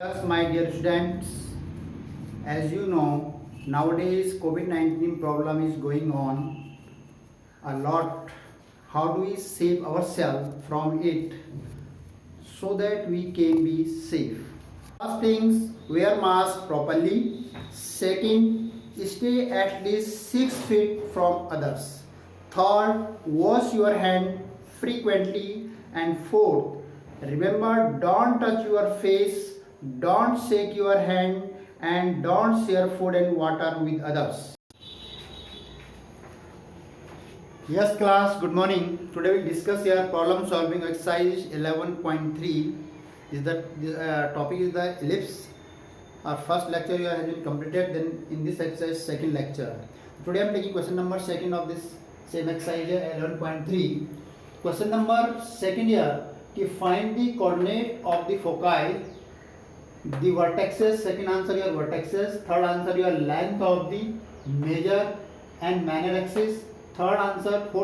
Yes, my dear students, as you know, nowadays COVID-19 problem is going on a lot. How do we save ourselves from it so that we can be safe? First things, wear mask properly. Second, stay at least 6 feet from others. Third, wash your hand frequently. And fourth, remember, don't touch your face, don't shake your hand, and don't share food and water with others. Yes class, good morning. Today we discuss here problem solving exercise 11.3. Is that topic is the ellipse. Our first lecture here has been completed. Then in this exercise second lecture. Today I am taking question number second of this same exercise 11.3. Question number second here, to find the coordinate of the foci, the vertices. Second answer your vertices. Third answer your length of the major and minor axis. Fourth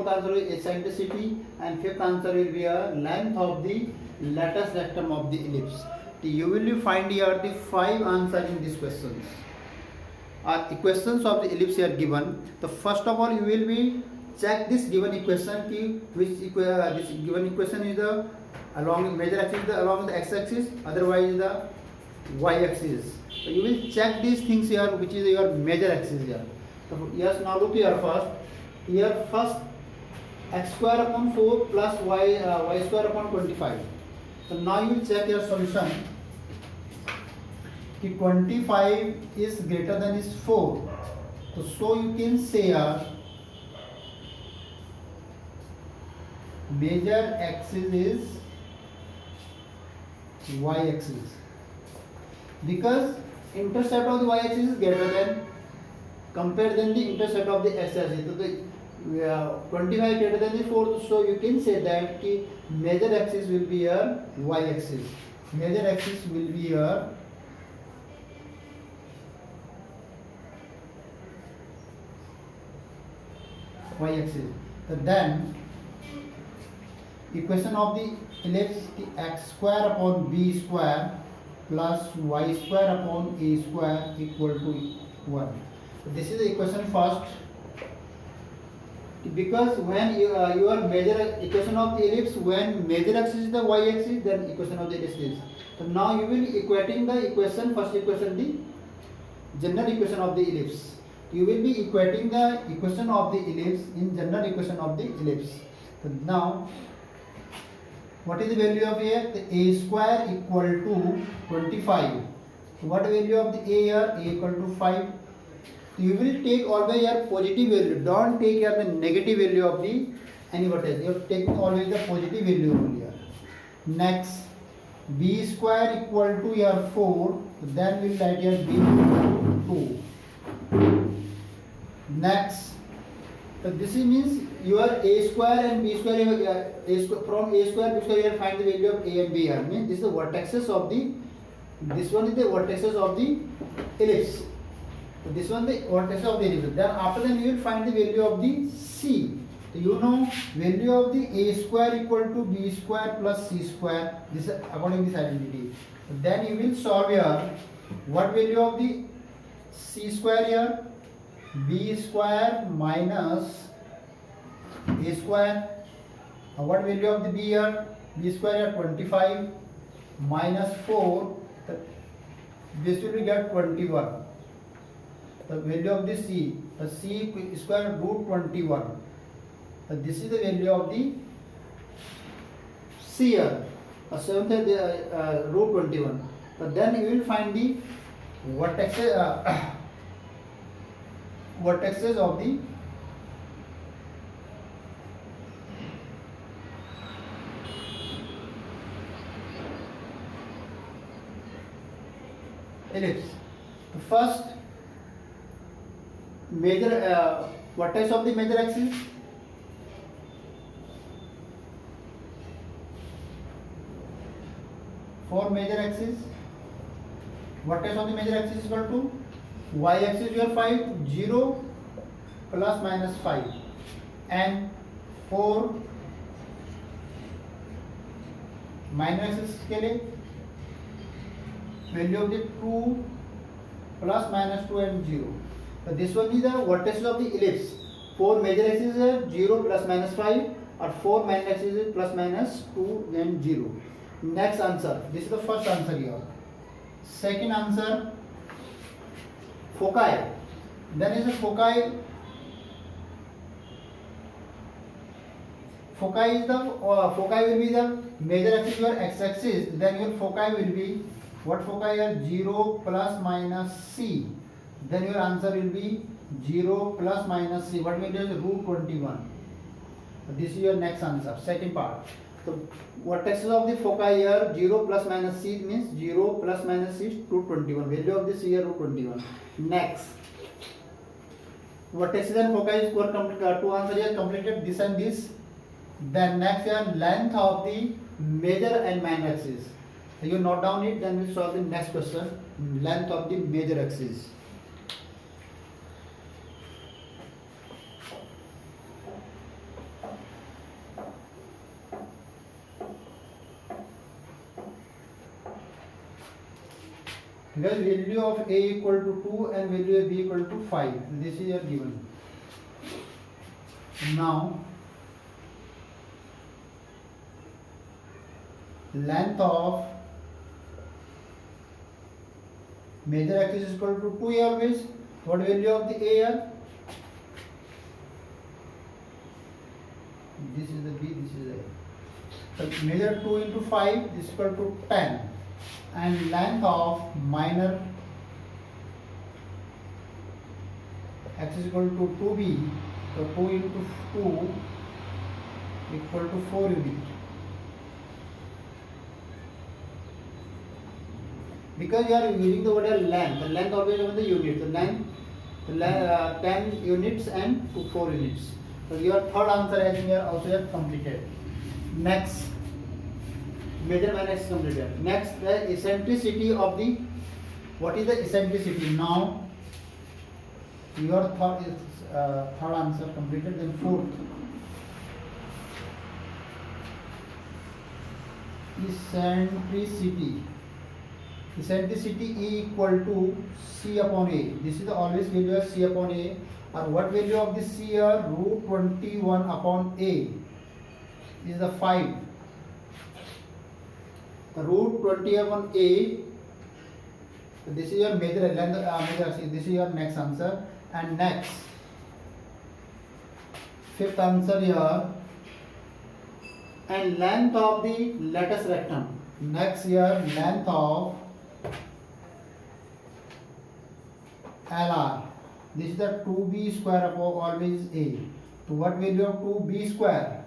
answer is eccentricity, and fifth answer will be a length of the lateral rectum of the ellipse. You will find here the 5 answers in these questions. Equations of the ellipse are given. So first of all, you will be check this given equation. This given equation is the along major axis, along the x-axis, otherwise the y-axis. So you will check these things here, which is your major axis here. So yes, now look here first. Here first x square upon 4 plus y square upon 25. So now you will check your solution. 25 is greater than is 4. So you can say major axis is y axis, because intercept of the y axis is greater than compared than the intercept of the x axis. So the 25 greater than the 4, so you can say that the major axis will be your y axis. Major axis will be your y axis. So then equation of the ellipse, the x square upon b square plus y square upon a square equal to 1. So this is the equation first. Because when your major equation of the ellipse, when major axis is the y axis, then equation of the ellipse is. So now you will equating the equation, first equation, the general equation of the ellipse. You will be equating the equation of the ellipse in general equation of the ellipse. So now what is the value of a? The a square equal to 25. So what value of the a here? A equal to 5. You will take always your positive value. Don't take here the negative value of the any vertex. You have taken always the positive value only here. Next, b square equal to your 4. So then we will write here b equal to 2. Next, so this means your a square and b square, from a square b square you will find the value of a and b here. Means this is the vertices of the, this one is the vertices of the ellipse. So this one the vertex of the ellipse. Then after that you will find the value of the c. So you know value of the a square equal to b square plus c square. This is according to this identity. So then you will solve here. What value of the c square here? B square minus a square. What value of the b here? B square here 25 minus 4. This will be get 21. The value of the c, the c square root 21. So this is the value of the c here. A seventh root 21. So then you will find the vertexes, vertexes of the ellipse. The first major vertex of the major axis, for major axis, vertex of the major axis is equal to y axis your 5, 0 plus minus 5, and 4 minus axis के लिए value of the 2 plus minus 2 and 0. So this one is the vertices of the ellipse. 4 major axes are 0 plus minus 5 or 4 minor axes is plus minus 2 and 0. Next answer. This is the first answer here. Second answer, foci. Then is the foci. Foci is the foci will be the major axis your x-axis. Then your foci will be what foci are 0 plus minus c. Then your answer will be 0 plus minus c. What will be root 21. This is your next answer. Second part. So vertices of the foci here 0 plus minus c means 0 plus minus c is root 21. Value of this here root 21. Next. Vertices and foci is two answer here completed, this and this. Then next here length of the major and minor axis. So you note down it, then we will solve the next question. Length of the major axis. Here value of a equal to 2 and value of b equal to 5. This is your given. Now length of major axis is equal to 2 here always. What value of the a here? This is the b, this is a. So major 2 into 5 is equal to 10. And length of minor x is equal to 2b, so 2 into 2 equal to 4 unit. Because you are using the word length, the length always is the unit, the length 10 units and 4 units. So your third answer has been also completed. Next. Major minor axis completed. Next, the eccentricity of the. What is the eccentricity? Now, your third is third answer completed. Then fourth, eccentricity. Eccentricity E equal to C upon A. This is the always value of C upon A. Or what value of this C here? Root 21 upon A is the 5. The root 20 upon a. This is your major length. This is your next answer. And next, fifth answer here. And length of the latus rectum. Next here, length of LR. This is the 2b square upon always a. So what value of 2b square?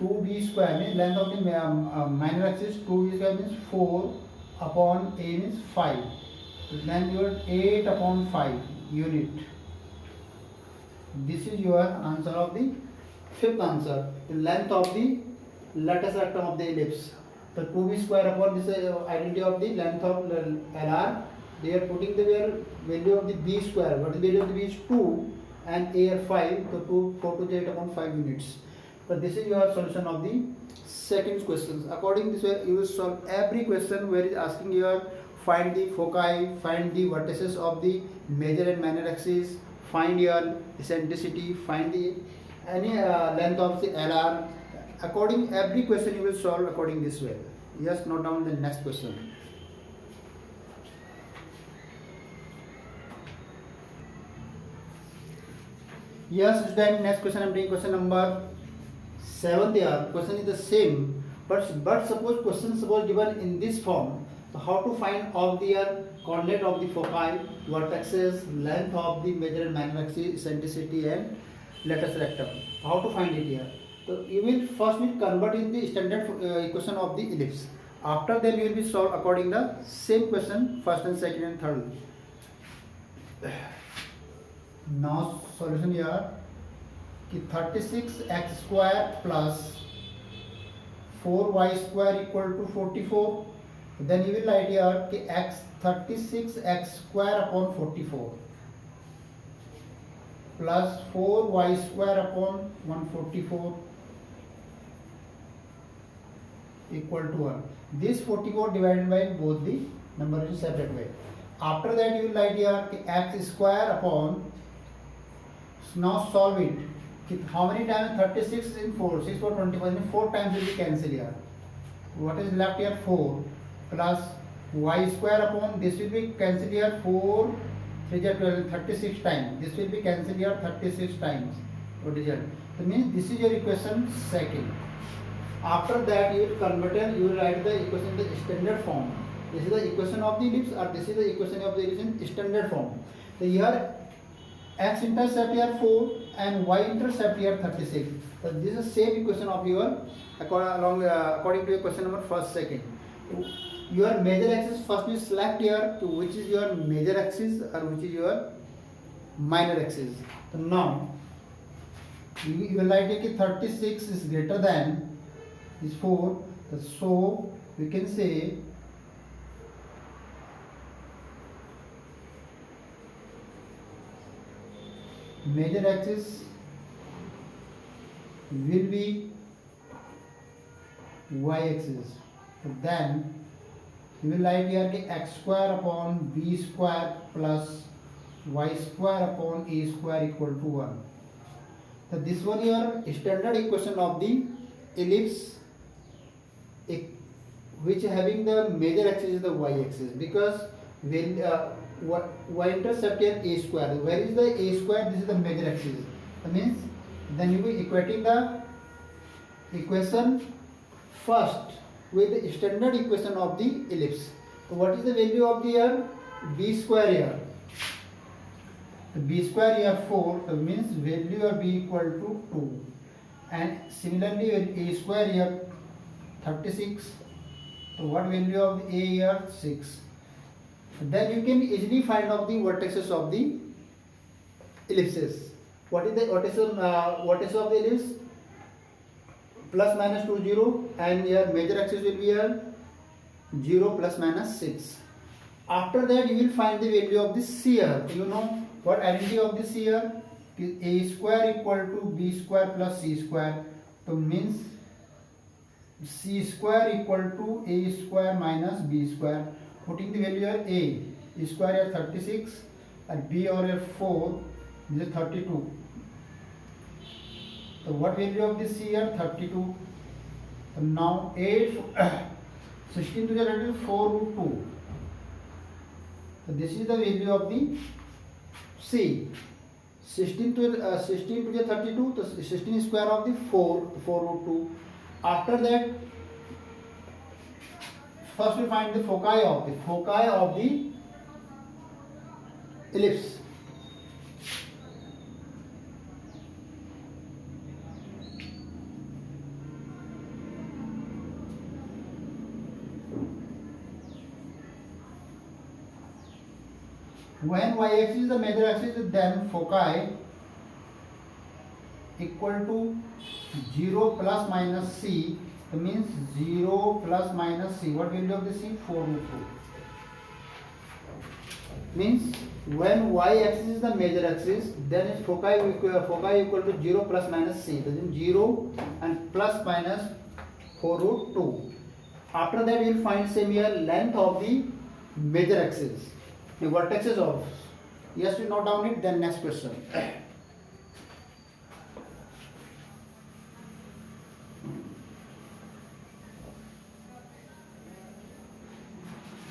2b square means length of the minor axis. 2b square means 4 upon a means 5. So then you are 8 upon 5 unit. This is your answer of the fifth answer. The length of the latus rectum of the ellipse. So 2b square upon this identity of the length of LR. They are putting the value of the b square. What is the value of the b is 2 and a are 5. So 2 4 to the 8 upon 5 units. So this is your solution of the second question. According to this way, you will solve every question where it is asking you find the foci, find the vertices of the major and minor axis, find your eccentricity, find the any length of the LR. According every question you will solve according this way. Yes, note down the next question. Yes, student, next question I am taking question number 7 there. Question is the same, but suppose question given in this form. So how to find all the coordinate of the foci, vertices, length of the major and minor axis, eccentricity and latus rectum. How to find it here? So you will first convert in the standard equation of the ellipse. After that you will be solved according the same question, first and second and third. Now solution here. 36x square plus 4y square equal to 44. Then you will write here x 36x square upon 44 plus 4y square upon 144 equal to 1. This 44 divided by both the numeration separate way. After that you will write here x square upon, now solve it. How many times? 36 in 4, 6 for 25, 4 times will be cancelled here. What is left here? 4 plus y square upon, this will be cancelled here, 4 3 are 12, 36 times. This will be cancelled here 36 times. What is it? That means this is your equation second. After that you will convert it, you will write the equation in the standard form. This is the equation of the ellipse, or this is the equation of the ellipse in standard form. So here x-intercept here 4 and y-intercept here 36. So this is the same equation of your according to your question number first, second. Your major axis first you select here to which is your major axis or which is your minor axis. So now you will write it 36 is greater than is 4. So we can say major axis will be y-axis. Then you will write here x square upon b square plus y square upon a square equal to 1. So this one your standard equation of the ellipse, which having the major axis is the y-axis, because when y-intercept here a square. Where is the a square? This is the major axis. That means then you will be equating the equation first with the standard equation of the ellipse. So what is the value of the here? B square here. The b square here 4, so means value of b equal to 2. And similarly with a square here 36. So what value of a here? 6. Then you can easily find out the vertices of the ellipses. What is the vertex of the ellipse? Plus minus 2 0, and your major axis will be here 0 plus minus 6. After that you will find the value of the CR. You know what identity of the CR? A square equal to b square plus c square. So means c square equal to a square minus b square. Putting the value here a square here 36 and b over here 4, this is 32. So what value of this here? 32. So now 8 16 to the value 4 root 2. So this is the value of the C. 16 to the 32. So 16 square of the 4 root 2. After that, first we find the foci of the ellipse. When y-axis is the major axis, then foci equal to 0 plus minus c. That means 0 plus minus c. What value of the c? 4 root 2. Means when y-axis is the major axis, then its foci equal to 0 plus minus c. That means 0 and plus minus 4 root 2. After that, you will find same here length of the major axis. The vertices of. Yes, we note down it. Then next question.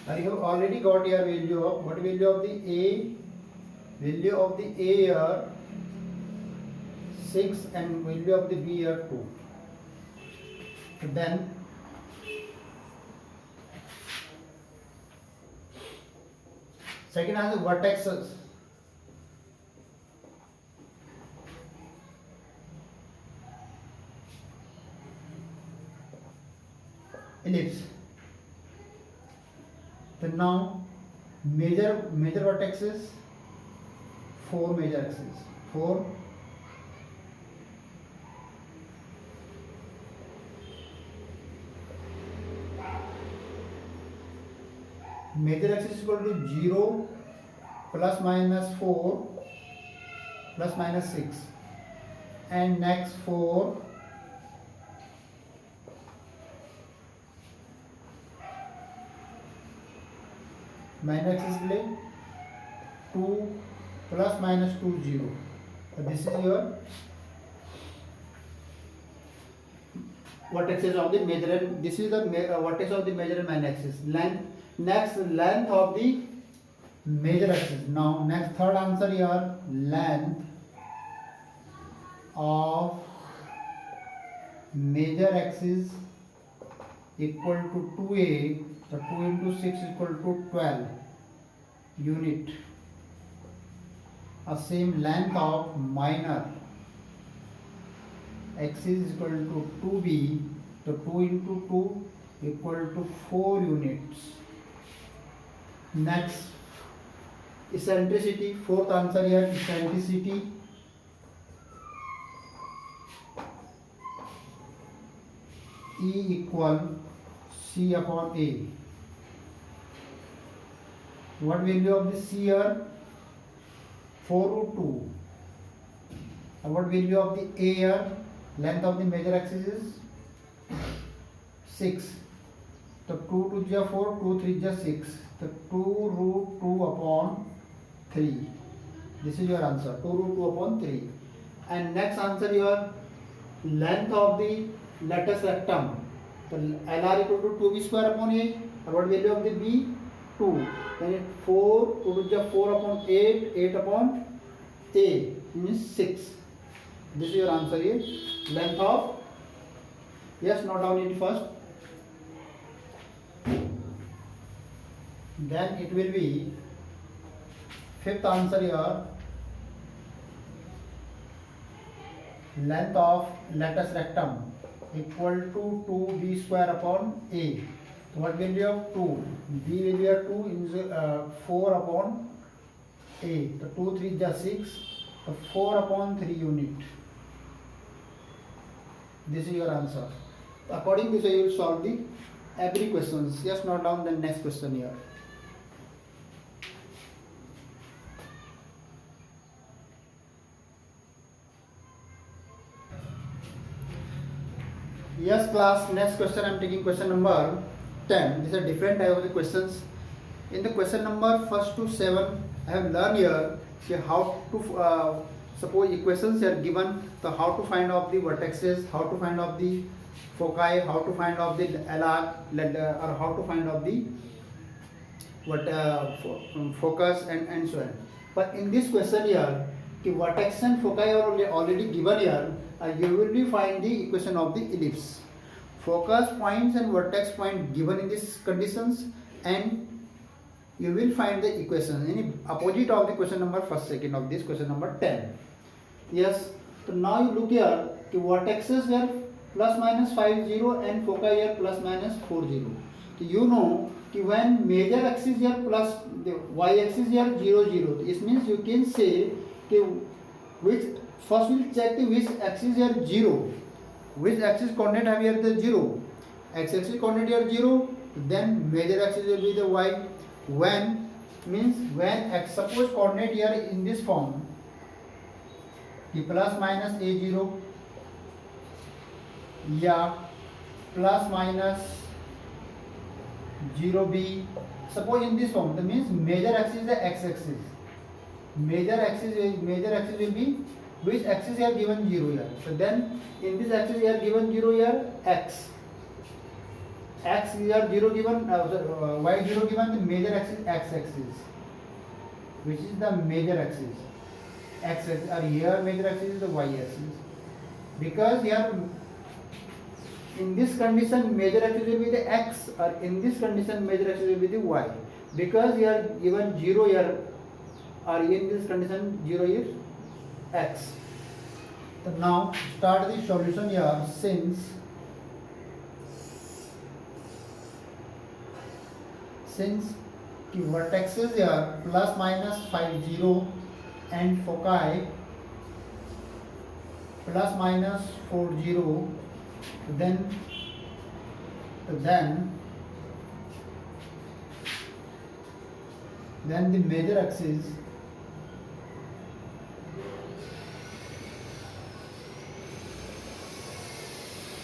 I have already got your value of what value of the A? Value of the A here 6 and value of the B here 2. Then second has the vertexes. Ellipse. Then now major vertexes, 4 major axes. 4 major axis is equal to 0 plus minus 4 plus minus 6, and next 4 . minus axis ले 2 plus minus 2 0. So this is your vertices of the major and this is the vertex of the major and minor axis. Next length of the major axis. Now next third answer here, length of major axis equal to 2a, so 2 into 6 equal to 12 unit. Same length of minor axis is equal to 2b, so 2 into 2 equal to 4 units. Next, eccentricity, fourth answer here, eccentricity E equal C upon A. What value of the C here? 4 root 2. And what value of the A here? Length of the major axis is 6. So 2 2 is 4, 2 3 is 6. So 2 root 2 upon 3. This is your answer. 2 root 2 upon 3. And next answer your length of the latus rectum. So LR equal to 2b square upon A. And what value of the B? 2. Then it 4, 2 to 4 upon 8, 8 upon A means 6. This is your answer here. Length of, yes, note down it first. Then it will be fifth answer here. Length of latus rectum equal to 2b square upon A. So what value of 2? B value of 2 is 4 upon A. So 2 3 is 6. So 4 upon 3 unit. This is your answer. According to this, you will solve the every questions. Just note down the next question here. Yes, class. Next question. I am taking question number 10. These are different type of the questions. In the question number first to 7, I have learned here how to suppose equations are given. So how to find out the vertices, how to find out the foci, how to find out the LR, or how to find out the focus and so on. But in this question here, the vertex and foci are already given here. You will be find the equation of the ellipse. Focus points and vertex point given in these conditions, and you will find the equation in opposite of the question number first, second of this question number 10. Yes. So now you look here. The vertexes here plus minus 5 0 and foci here plus minus 4 0. So you know when major axis here plus the y axis here 0 0. This means you can say which first we'll check the which axis here 0. Which axis coordinate have here the 0? X axis coordinate here 0. Then major axis will be the y. When means when x, suppose coordinate here in this form, the plus minus a0, yeah, plus minus 0b. Suppose in this form, that means major axis is the x axis. Major axis will be which axis here given 0 here. So then in this axis here given 0 here x. X here 0 given, y 0 given, the major axis x axis, which is the major axis. X axis, or here major axis is the y axis. Because here in this condition major axis will be the x, or in this condition major axis will be the y. Because here given 0 here, or in this condition 0 is x. So now start the solution here. Since the vertexes here plus minus 5 0 and foci plus minus 4 0, then the major axis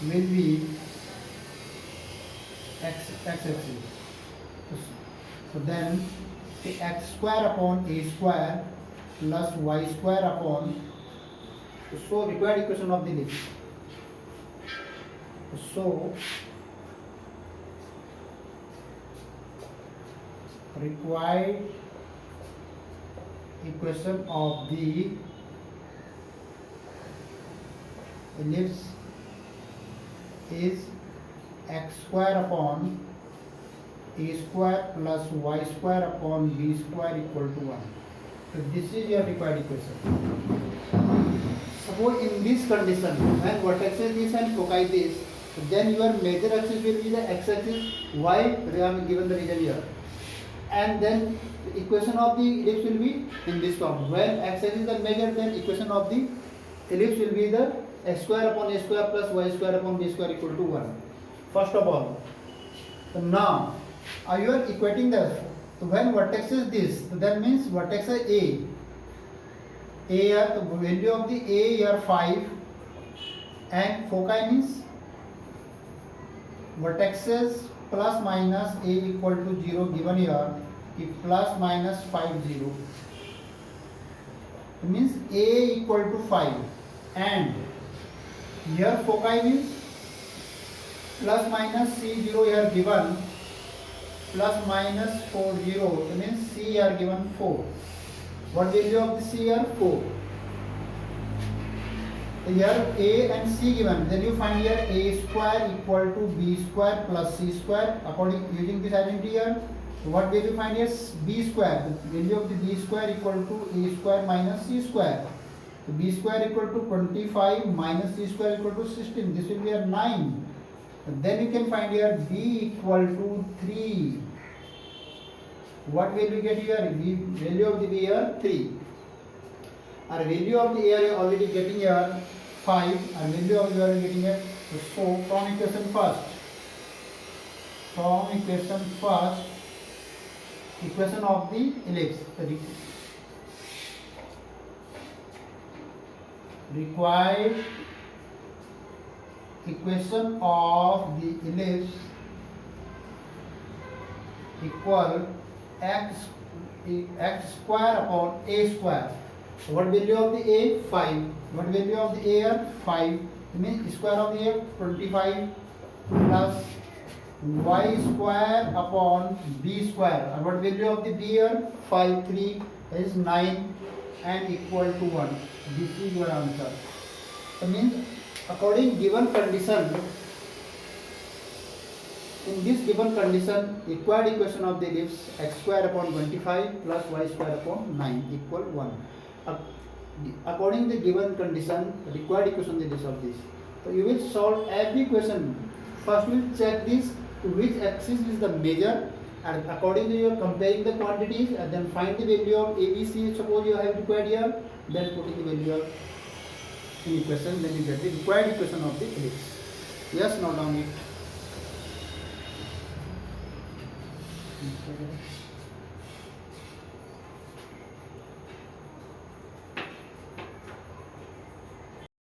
will be x axis. So then x square upon a square plus y square upon, so required equation of the ellipse. So required equation of the ellipse is x square upon a square plus y square upon b square equal to 1. So this is your required equation. Suppose in this condition, when vertex is this and foci this, then your major axis will be the x-axis. Why? We have given the reason here. And then the equation of the ellipse will be in this form. When x-axis is the major, then equation of the ellipse will be the x square upon a square plus y square upon b square equal to 1. First of all, so now you are equating the, so when vertex is this, so that means vertex is a here the value of the a here 5 and foci means vertexes plus minus a equal to 0 given here, if plus minus 5 0, it means a equal to 5 and here foci means plus minus c0 here given plus minus 4 0, it means c here given 4. What value of the c here? 4. Here a and c given, then you find here a square equal to b square plus c square according using this identity here. So what will you find here? B square, the value of the b square equal to a square minus c square. So b square equal to 25 minus c square equal to 16. This will be a 9. And then you can find here b equal to 3. What will you get here? Value of the b here 3. Our value of the a are already getting here 5. Our value of the are getting here. So from equation first, equation of the ellipse. Required equation of the ellipse equal x square upon a square. What value of the a? 5. What value of the a are? 5. It means square of the a 25 plus y square upon b square. And what value of the b are? 5. 3 is 9 and equal to 1. This is your answer. So means according given condition, in this given condition, required equation of the ellipse x square upon 25 plus y square upon 9 equal 1. According the given condition, required equation of the ellipse of this. So you will solve every question. First we will check this to which axis is the major, and according to you are comparing the quantities and then find the value of ABC. Suppose you have required here, then put in the value of in equation, then you get the required equation of the ellipse. Yes, note down it.